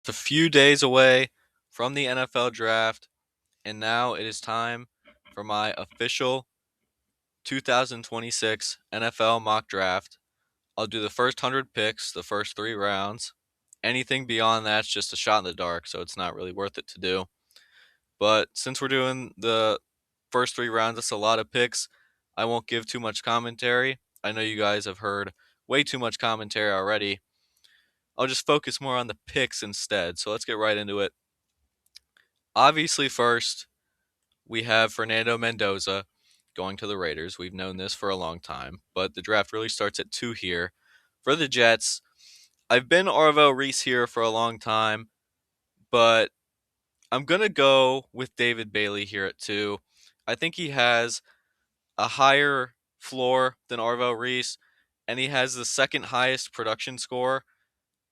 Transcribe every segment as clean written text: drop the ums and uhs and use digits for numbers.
A few days away from the NFL draft, and now it is time for my official 2026 NFL mock draft. I'll do the first 100 picks, the first 3 rounds. Anything beyond that's just a shot in the dark, so it's not really worth it to do. But since we're doing the first 3 rounds, that's a lot of picks. I won't give too much commentary. I know you guys have heard way too much commentary already. I'll just focus more on the picks instead. So let's get right into it. Obviously, first, we have Fernando Mendoza going to the Raiders. We've known this for a long time, but the draft really starts at 2 here. For the Jets, I've been Arvo Reese here for a long time, but I'm going to go with David Bailey here at 2. I think he has a higher floor than Arvo Reese, and he has the second highest production score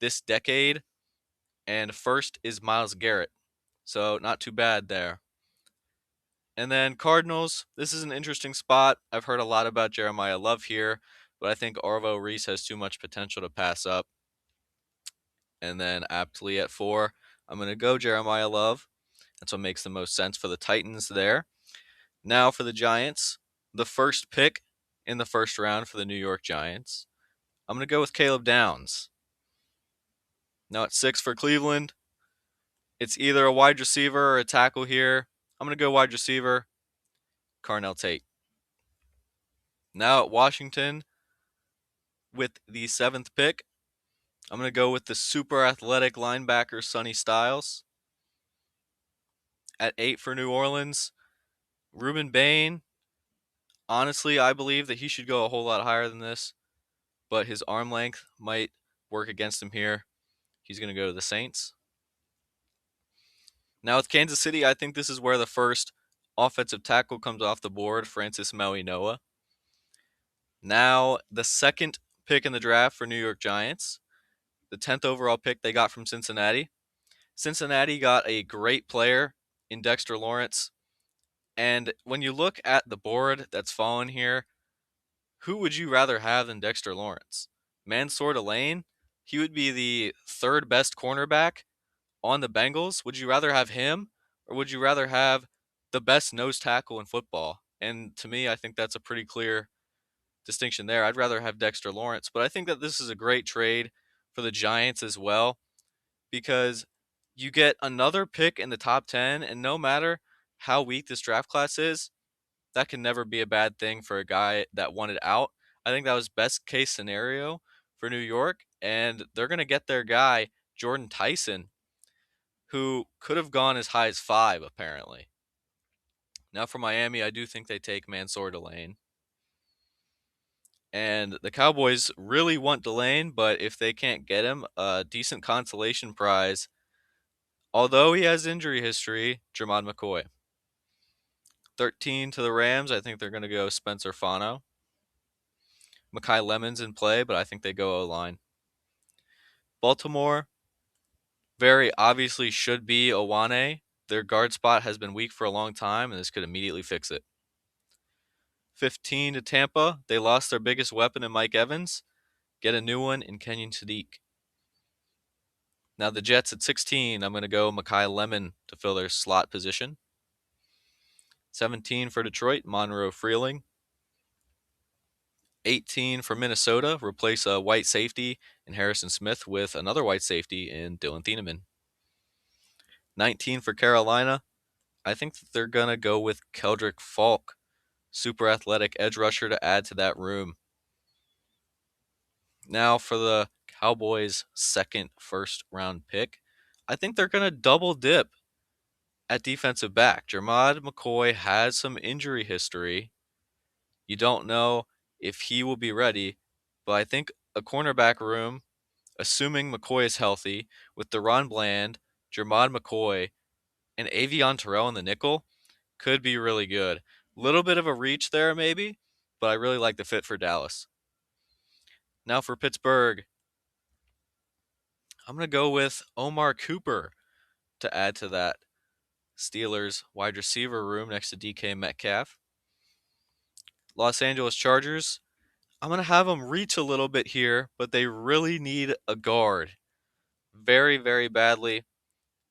this decade, and first is Myles Garrett. So not too bad there. And then Cardinals, this is an interesting spot. I've heard a lot about Jeremiah Love here, but I think Arvo Reese has too much potential to pass up. And then aptly at 4, I'm going to go Jeremiah Love. That's what makes the most sense for the Titans there. Now for the Giants, the first pick in the first round for the New York Giants. I'm going to go with Caleb Downs. Now at 6 for Cleveland, it's either a wide receiver or a tackle here. I'm going to go wide receiver, Carnell Tate. Now at Washington, with the 7th pick, I'm going to go with the super athletic linebacker Sonny Styles. At 8 for New Orleans, Ruben Bain. Honestly, I believe that he should go a whole lot higher than this, but his arm length might work against him here. He's going to go to the Saints. Now with Kansas City, I think this is where the first offensive tackle comes off the board, Francis Maui-Noa. Now the second pick in the draft for New York Giants, the 10th overall pick they got from Cincinnati. Cincinnati got a great player in Dexter Lawrence. And when you look at the board that's fallen here, who would you rather have than Dexter Lawrence? Mansour Delane? He would be the third best cornerback on the Bengals. Would you rather have him, or would you rather have the best nose tackle in football? And to me, I think that's a pretty clear distinction there. I'd rather have Dexter Lawrence, but I think that this is a great trade for the Giants as well, because you get another pick in the top 10, and no matter how weak this draft class is, that can never be a bad thing for a guy that wanted out. I think that was best case scenario for New York, and they're going to get their guy, Jordan Tyson, who could have gone as high as 5, apparently. Now for Miami, I do think they take Mansour Delane. And the Cowboys really want Delane, but if they can't get him, a decent consolation prize, although he has injury history, Jermod McCoy. 13 to the Rams, I think they're going to go Spencer Fano. Mekhi Lemon's in play, but I think they go O-line. Baltimore, very obviously should be Owane. Their guard spot has been weak for a long time, and this could immediately fix it. 15 to Tampa, they lost their biggest weapon in Mike Evans. Get a new one in Kenyon Sadiq. Now the Jets at 16, I'm going to go Mekhi Lemon to fill their slot position. 17 for Detroit, Monroe Freeling. 18 for Minnesota, replace a white safety in Harrison Smith with another white safety in Dylan Thieneman. 19 for Carolina, I think that they're going to go with Keldrick Falk, super athletic edge rusher to add to that room. Now for the Cowboys' second first round pick, I think they're going to double dip at defensive back. Jermod McCoy has some injury history. You don't know if he will be ready, but I think a cornerback room, assuming McCoy is healthy, with Deron Bland, Jermod McCoy, and Avion Terrell in the nickel, could be really good. Little bit of a reach there, maybe, but I really like the fit for Dallas. Now for Pittsburgh, I'm going to go with Omar Cooper to add to that Steelers wide receiver room next to DK Metcalf. Los Angeles Chargers, I'm going to have them reach a little bit here, but they really need a guard. very, very badly.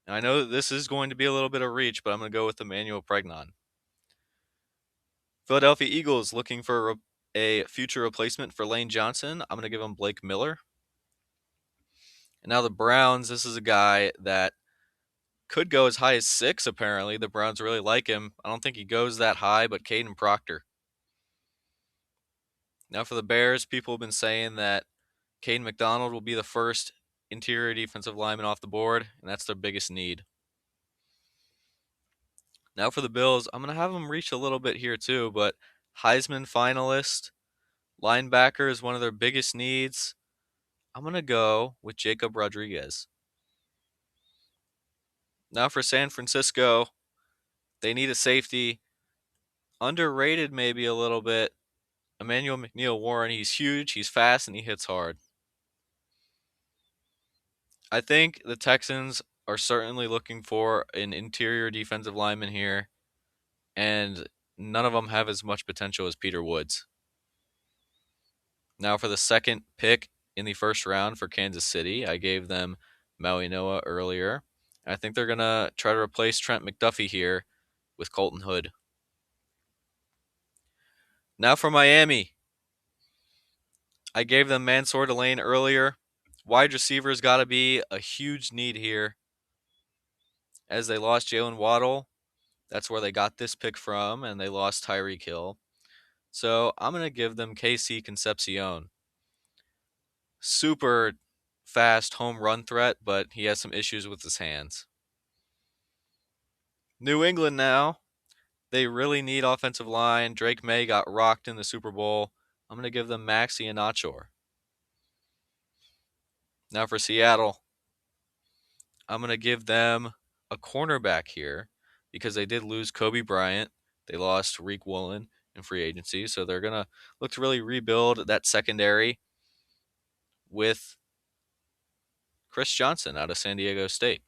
And I know that this is going to be a little bit of reach, but I'm going to go with Emmanuel Pregnon. Philadelphia Eagles looking for a future replacement for Lane Johnson. I'm going to give him Blake Miller. And now the Browns, this is a guy that could go as high as 6, apparently. The Browns really like him. I don't think he goes that high, but Caden Proctor. Now for the Bears, people have been saying that Caden McDonald will be the first interior defensive lineman off the board, and that's their biggest need. Now for the Bills, I'm going to have them reach a little bit here too, but Heisman finalist, linebacker is one of their biggest needs. I'm going to go with Jacob Rodriguez. Now for San Francisco, they need a safety. Underrated maybe a little bit. Emmanuel McNeil Warren, he's huge, he's fast, and he hits hard. I think the Texans are certainly looking for an interior defensive lineman here, and none of them have as much potential as Peter Woods. Now for the second pick in the first round for Kansas City, I gave them Maui Noah earlier. I think they're going to try to replace Trent McDuffie here with Colton Hood. Now for Miami, I gave them Mansour Delane earlier. Wide receiver's got to be a huge need here, as they lost Jalen Waddle. That's where they got this pick from, and they lost Tyreek Hill. So I'm going to give them KC Concepcion. Super fast home run threat, but he has some issues with his hands. New England now. They really need offensive line. Drake May got rocked in the Super Bowl. I'm going to give them Maxi Iheanacho. Now for Seattle, I'm going to give them a cornerback here because they did lose Kobe Bryant. They lost Reek Woolen in free agency, so they're going to look to really rebuild that secondary with Chris Johnson out of San Diego State.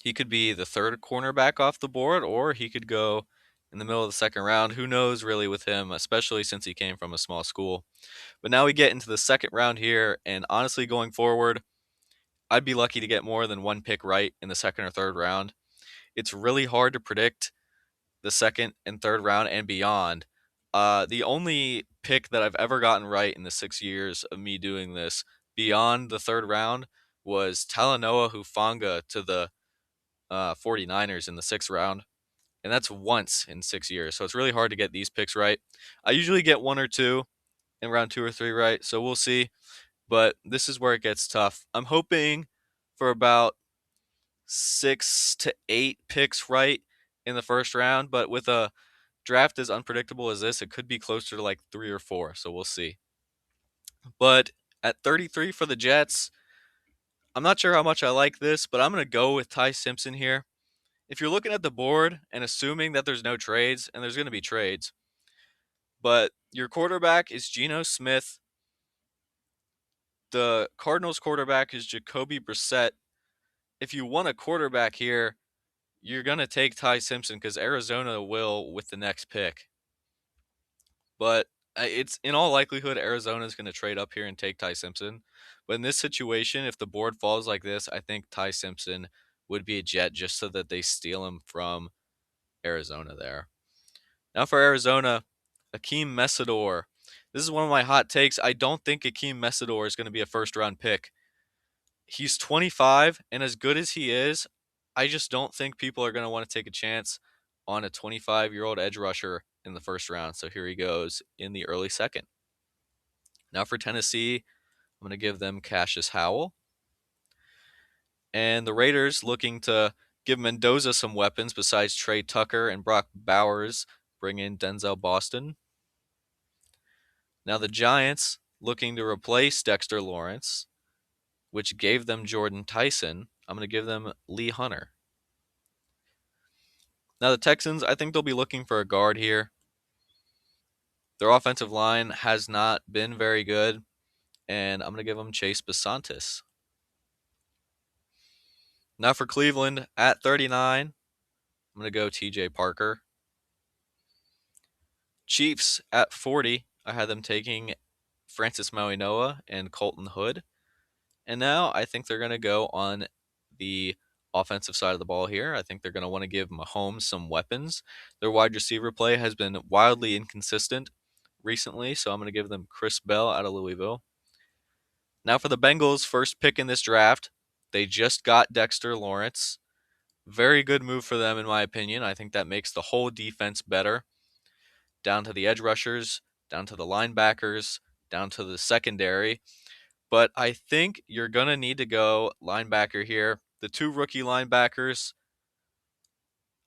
He could be the third cornerback off the board, or he could go in the middle of the second round. Who knows really with him, especially since he came from a small school. But now we get into the second round here, and honestly, going forward, I'd be lucky to get more than one pick right in the second or third round. It's really hard to predict the second and third round and beyond. The only pick that I've ever gotten right in the 6 years of me doing this beyond the third round was Talanoa Hufanga to the 49ers in the 6th round. And that's once in 6 years. So it's really hard to get these picks right. I usually get one or two in round 2 or 3 right. So we'll see. But this is where it gets tough. I'm hoping for about 6 to 8 picks right in the first round. But with a draft as unpredictable as this, it could be closer to like 3 or 4. So we'll see. But at 33 for the Jets, I'm not sure how much I like this, but I'm going to go with Ty Simpson here. If you're looking at the board and assuming that there's no trades, and there's going to be trades, but your quarterback is Geno Smith. The Cardinals quarterback is Jacoby Brissett. If you want a quarterback here, you're going to take Ty Simpson because Arizona will with the next pick. But it's in all likelihood Arizona is going to trade up here and take Ty Simpson. But in this situation, if the board falls like this, I think Ty Simpson would be a Jet just so that they steal him from Arizona there. Now for Arizona, Akeem Mesidor. This is one of my hot takes. I don't think Akeem Mesidor is going to be a first-round pick. He's 25, and as good as he is, I just don't think people are going to want to take a chance on a 25-year-old edge rusher in the first round. So here he goes in the early second. Now for Tennessee, I'm going to give them Cassius Howell. And the Raiders looking to give Mendoza some weapons besides Trey Tucker and Brock Bowers. Bring in Denzel Boston. Now the Giants looking to replace Dexter Lawrence, which gave them Jordan Tyson. I'm going to give them Lee Hunter. Now the Texans, I think they'll be looking for a guard here. Their offensive line has not been very good, and I'm going to give them Chase Besantis. Now for Cleveland, at 39, I'm going to go TJ Parker. Chiefs at 40, I had them taking Francis Mauigoa and Colton Hood. And now I think they're going to go on the offensive side of the ball here. I think they're going to want to give Mahomes some weapons. Their wide receiver play has been wildly inconsistent recently, so I'm going to give them Chris Bell out of Louisville. Now for the Bengals, first pick in this draft, they just got Dexter Lawrence. Very good move for them, in my opinion. I think that makes the whole defense better, down to the edge rushers, down to the linebackers, down to the secondary. But I think you're going to need to go linebacker here. The two rookie linebackers,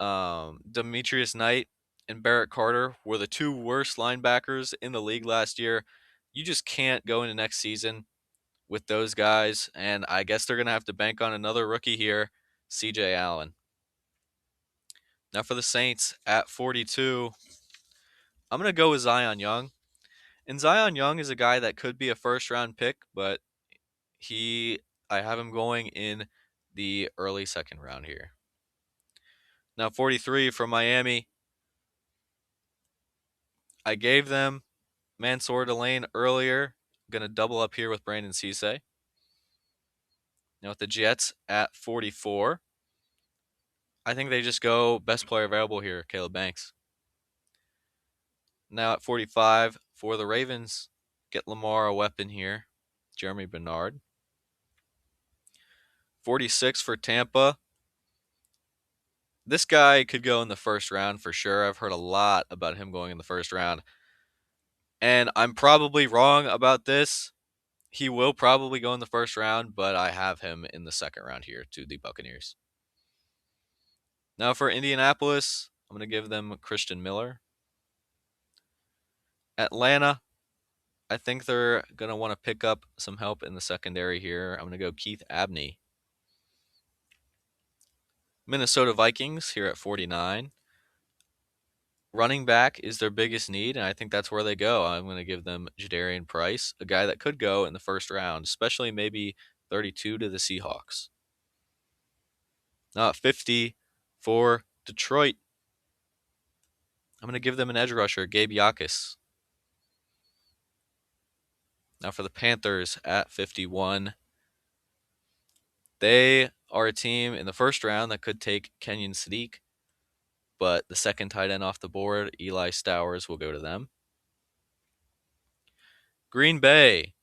Demetrius Knight and Barrett Carter, were the two worst linebackers in the league last year. You just can't go into next season with those guys, and I guess they're going to have to bank on another rookie here, CJ Allen. Now for the Saints at 42, I'm going to go with Zion Young. And Zion Young is a guy that could be a first-round pick, but I have him going in the early second round here. Now 43 from Miami. I gave them Mansour Delane earlier. I'm going to double up here with Brandon Cisse. Now with the Jets at 44, I think they just go best player available here, Caleb Banks. Now at 45 for the Ravens, get Lamar a weapon here, Jeremy Bernard. 46 for Tampa. This guy could go in the first round for sure. I've heard a lot about him going in the first round. And I'm probably wrong about this. He will probably go in the first round, but I have him in the second round here to the Buccaneers. Now for Indianapolis, I'm going to give them Christian Miller. Atlanta, I think they're going to want to pick up some help in the secondary here. I'm going to go Keith Abney. Minnesota Vikings here at 49. Running back is their biggest need, and I think that's where they go. I'm going to give them Jadarian Price, a guy that could go in the first round, especially maybe 32 to the Seahawks. Now at 50 for Detroit, I'm going to give them an edge rusher, Gabe Yakis. Now for the Panthers at 51, they are a team in the first round that could take Kenyon Sadiq, but the second tight end off the board, Eli Stowers, will go to them. Green Bay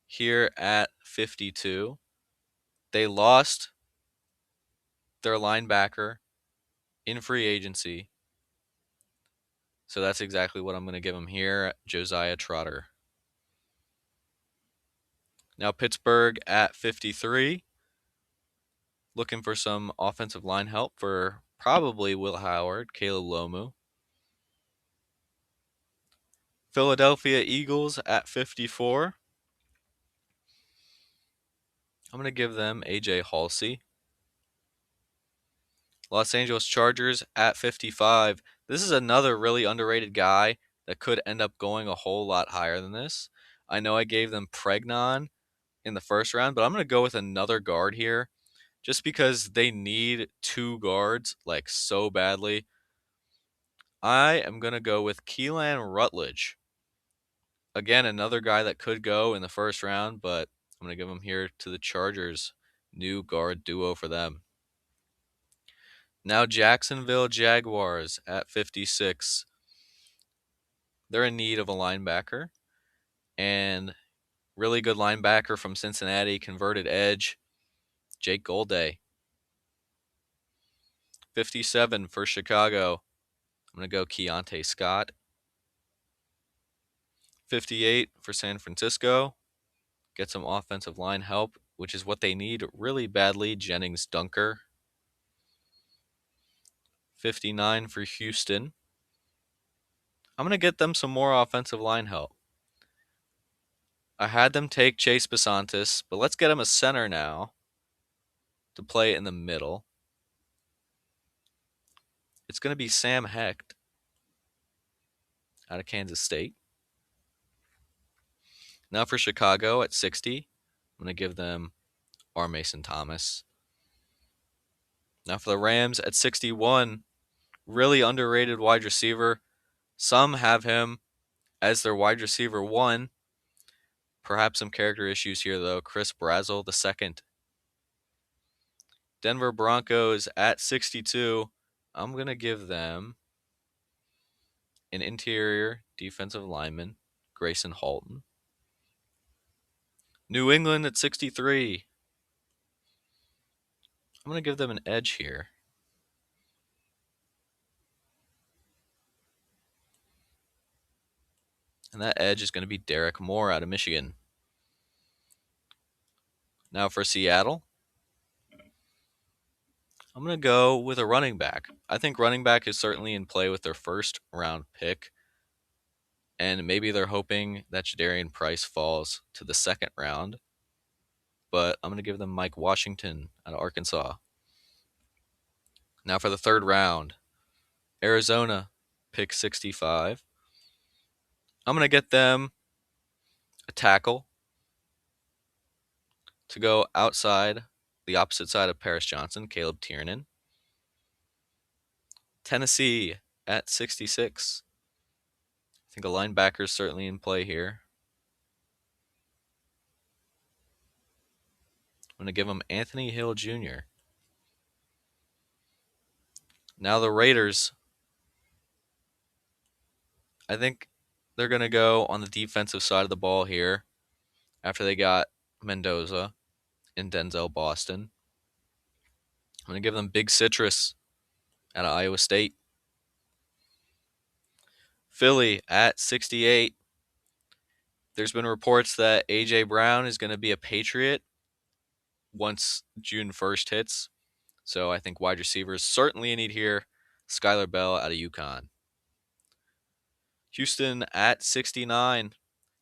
here at 52. They lost their linebacker in free agency, so that's exactly what I'm going to give them here, Josiah Trotter. Now Pittsburgh at 53. Looking for some offensive line help for probably Will Howard, Caleb Lomu. Philadelphia Eagles at 54. I'm going to give them A.J. Halsey. Los Angeles Chargers at 55. This is another really underrated guy that could end up going a whole lot higher than this. I know I gave them Pregnon in the first round, but I'm going to go with another guard here just because they need two guards like so badly. I am going to go with Keelan Rutledge. Again, another guy that could go in the first round, but I'm going to give him here to the Chargers. New guard duo for them. Now Jacksonville Jaguars at 56. They're in need of a linebacker. And really good linebacker from Cincinnati, converted edge, Jake Golday. 57 for Chicago. I'm going to go Keontae Scott. 58 for San Francisco. Get some offensive line help, which is what they need really badly, Jennings Dunker. 59 for Houston. I'm going to get them some more offensive line help. I had them take Chase Basantis, but let's get him a center now to play in the middle. It's going to be Sam Hecht out of Kansas State. Now for Chicago at 60, I'm going to give them R. Mason Thomas. Now for the Rams at 61, really underrated wide receiver. Some have him as their wide receiver one. Perhaps some character issues here, though. Chris Brazel the second. Denver Broncos at 62. I'm going to give them an interior defensive lineman, Grayson Halton. New England at 63. I'm going to give them an edge here. And that edge is going to be Derek Moore out of Michigan. Now for Seattle, I'm going to go with a running back. I think running back is certainly in play with their first round pick. And maybe they're hoping that Jadarian Price falls to the second round. But I'm going to give them Mike Washington out of Arkansas. Now for the third round, Arizona, pick 65. I'm going to get them a tackle to go outside the opposite side of Paris Johnson, Caleb Tiernan. Tennessee at 66. I think a linebacker is certainly in play here. I'm going to give them Anthony Hill Jr. Now the Raiders, I think they're going to go on the defensive side of the ball here after they got Mendoza and Denzel Boston. I'm going to give them Big Citrus out of Iowa State. Philly at 68. There's been reports that A.J. Brown is going to be a Patriot once June 1st hits. So I think wide receivers certainly a need here. Skylar Bell out of UConn. Houston at 69.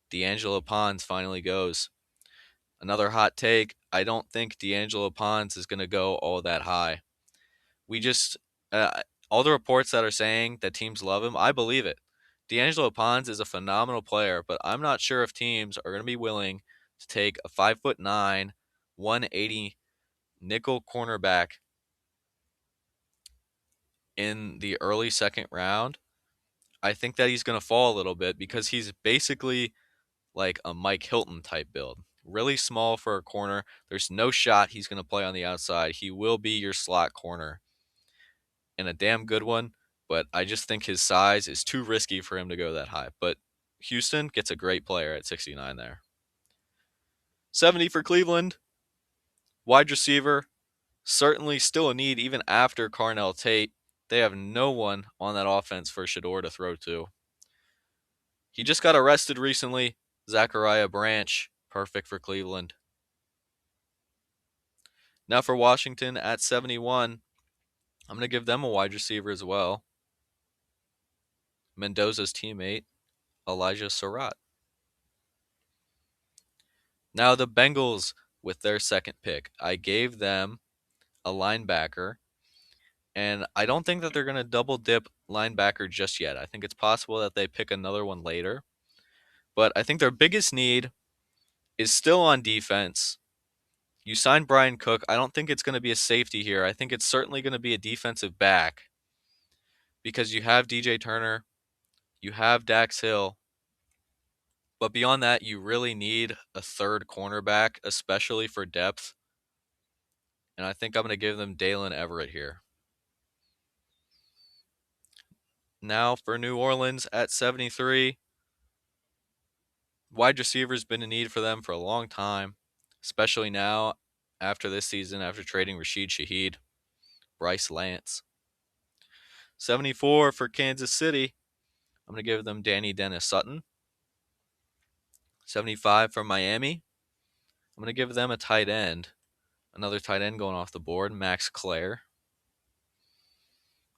D'Angelo Pons finally goes. Another hot take. I don't think D'Angelo Pons is going to go all that high. We just, all the reports that are saying that teams love him, I believe it. D'Angelo Pons is a phenomenal player, but I'm not sure if teams are going to be willing to take a 5'9", 180 nickel cornerback in the early second round. I think that he's going to fall a little bit because he's basically like a Mike Hilton type build. Really small for a corner. There's no shot he's going to play on the outside. He will be your slot corner and a damn good one, but I just think his size is too risky for him to go that high. But Houston gets a great player at 69 there. 70 for Cleveland. Wide receiver, certainly still a need even after Carnell Tate. They have no one on that offense for Shador to throw to. He just got arrested recently. Zachariah Branch, perfect for Cleveland. Now for Washington at 71, I'm going to give them a wide receiver as well. Mendoza's teammate, Elijah Surratt. Now the Bengals with their second pick. I gave them a linebacker, and I don't think that they're going to double dip linebacker just yet. I think it's possible that they pick another one later. But I think their biggest need is still on defense. You signed Brian Cook. I don't think it's going to be a safety here. I think it's certainly going to be a defensive back because you have DJ Turner, you have Dax Hill. But beyond that, you really need a third cornerback, especially for depth. And I think I'm going to give them Dalen Everett here. Now for New Orleans at 73. Wide receiver's been a need for them for a long time, especially now after this season, after trading Rashid Shaheed, Bryce Lance. 74 for Kansas City. I'm going to give them Danny Dennis Sutton. 75 for Miami. I'm going to give them a tight end. Another tight end going off the board, Max Clare.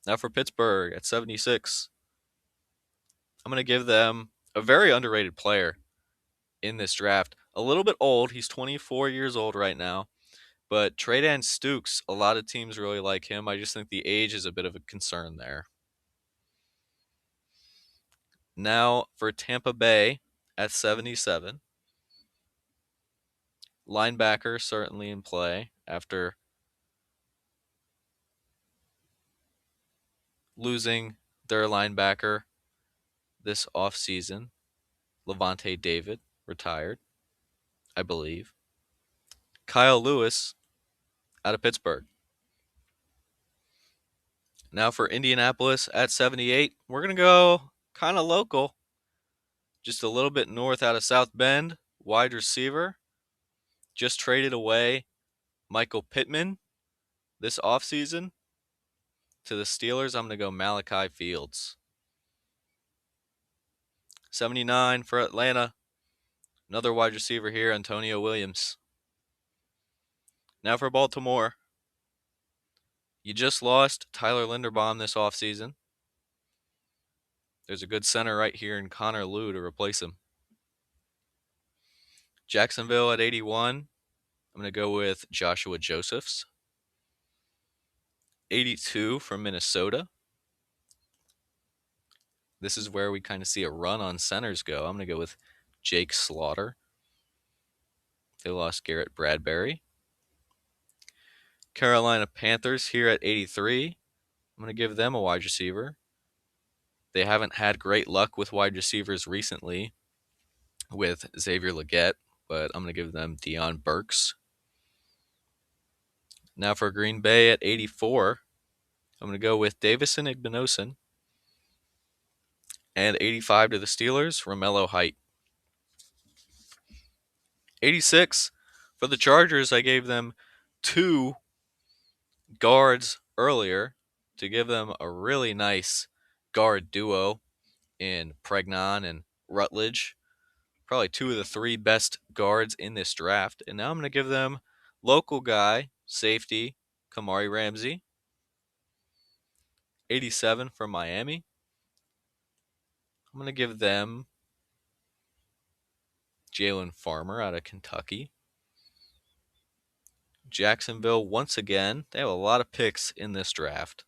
Now for Pittsburgh at 76. I'm going to give them a very underrated player in this draft. A little bit old. He's 24 years old right now. But Tre'Dan Stukes, a lot of teams really like him. I just think the age is a bit of a concern there. Now for Tampa Bay at 77. Linebacker certainly in play after losing their linebacker this offseason. Levante David retired. I believe. Kyle Lewis out of Pittsburgh. Now for Indianapolis at 78, we're going to go kind of local, just a little bit north out of South Bend, wide receiver. Just traded away Michael Pittman this offseason to the Steelers. I'm going to go Malachi Fields. 79 for Atlanta. Another wide receiver here, Antonio Williams. Now for Baltimore. You just lost Tyler Linderbaum this offseason. There's a good center right here in Connor Lew to replace him. Jacksonville at 81. I'm going to go with Joshua Josephs. 82 from Minnesota. This is where we kind of see a run on centers go. I'm going to go with Jake Slaughter. They lost Garrett Bradbury. Carolina Panthers here at 83. I'm going to give them a wide receiver. They haven't had great luck with wide receivers recently with Xavier Legette, but I'm going to give them Deion Burks. Now for Green Bay at 84, I'm going to go with Davison Igbinosun. And 85 to the Steelers, Romello Height. 86 for the Chargers, I gave them 2 guards earlier to give them a really nice guard duo in Pregnon and Rutledge. Probably 2 of the 3 best guards in this draft. And now I'm going to give them local guy, safety, Kamari Ramsey. 87 from Miami. I'm going to give them Jalen Farmer out of Kentucky. Jacksonville, once again, they have a lot of picks in this draft.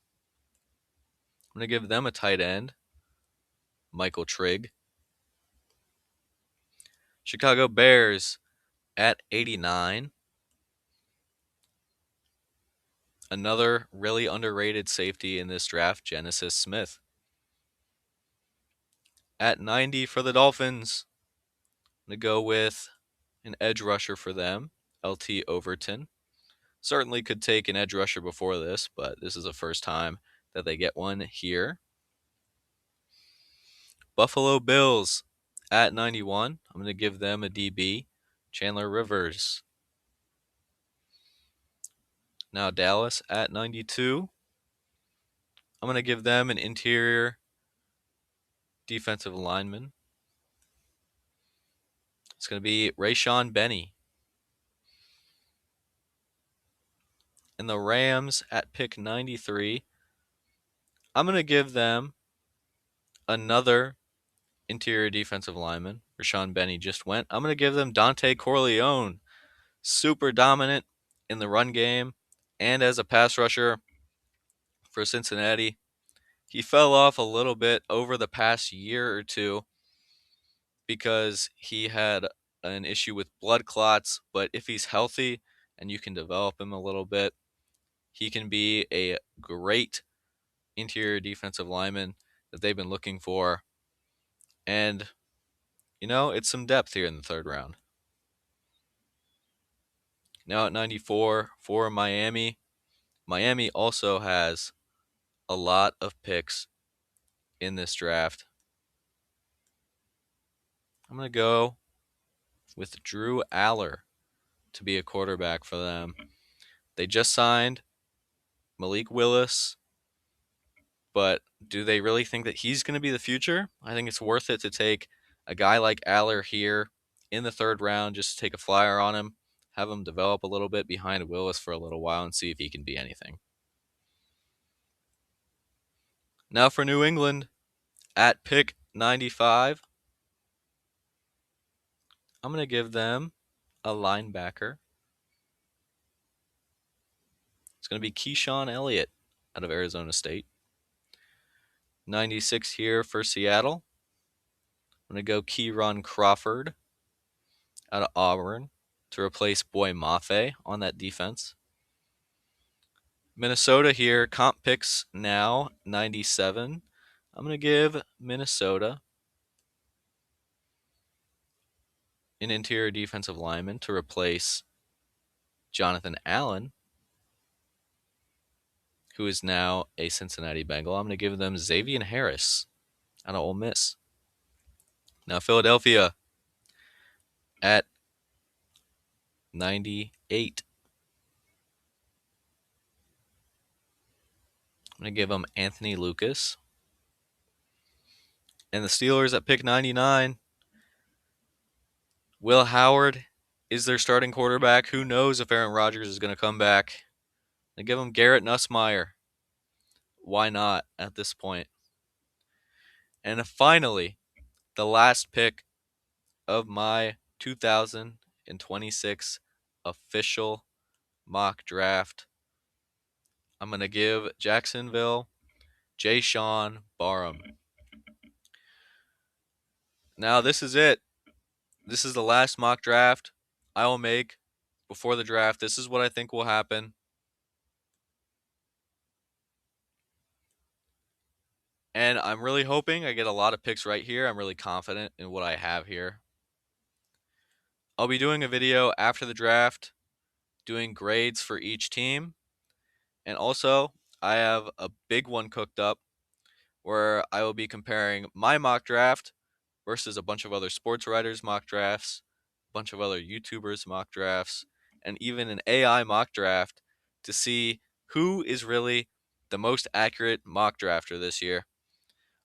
I'm going to give them a tight end, Michael Trigg. Chicago Bears at 89. Another really underrated safety in this draft, Genesis Smith. At 90 for the Dolphins, I'm going to go with an edge rusher for them, LT Overton. Certainly could take an edge rusher before this, but this is the first time that they get one here. Buffalo Bills at 91. I'm going to give them a DB, Chandler Rivers. Now Dallas at 92. I'm going to give them an interior defensive lineman. It's going to be Rayshawn Benny. And the Rams at pick 93. I'm going to give them another interior defensive lineman. Rashawn Benny just went. I'm going to give them Dante Corleone. Super dominant in the run game and as a pass rusher for Cincinnati. He fell off a little bit over the past year or two because he had an issue with blood clots, but if he's healthy and you can develop him a little bit, he can be a great interior defensive lineman that they've been looking for. And, it's some depth here in the third round. Now at 94 for Miami. Miami also has a lot of picks in this draft. I'm going to go with Drew Aller to be a quarterback for them. They just signed Malik Willis, but do they really think that he's going to be the future? I think it's worth it to take a guy like Aller here in the third round, just to take a flyer on him, have him develop a little bit behind Willis for a little while and see if he can be anything. Now for New England at pick 95. I'm going to give them a linebacker. It's going to be Keyshawn Elliott out of Arizona State. 96 here for Seattle. I'm going to go Kieron Crawford out of Auburn to replace Boy Mafe on that defense. Minnesota here, comp picks now, 97. I'm going to give Minnesota an interior defensive lineman to replace Jonathan Allen, who is now a Cincinnati Bengal. I'm going to give them Xavier Harris out of Ole Miss. Now, Philadelphia at 98. I'm going to give them Anthony Lucas. And the Steelers at pick 99. Will Howard is their starting quarterback. Who knows if Aaron Rodgers is going to come back? They give him Garrett Nussmeier. Why not at this point? And finally, the last pick of my 2026 official mock draft. I'm going to give Jacksonville Jayshon Barham. Now, this is it. This is the last mock draft I will make before the draft. This is what I think will happen. And I'm really hoping I get a lot of picks right here. I'm really confident in what I have here. I'll be doing a video after the draft doing grades for each team. And also, I have a big one cooked up where I will be comparing my mock draft versus a bunch of other sports writers' mock drafts, a bunch of other YouTubers' mock drafts, and even an AI mock draft to see who is really the most accurate mock drafter this year.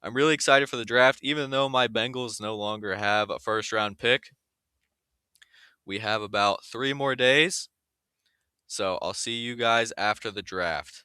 I'm really excited for the draft, even though my Bengals no longer have a first-round pick. We have about 3 more days, so I'll see you guys after the draft.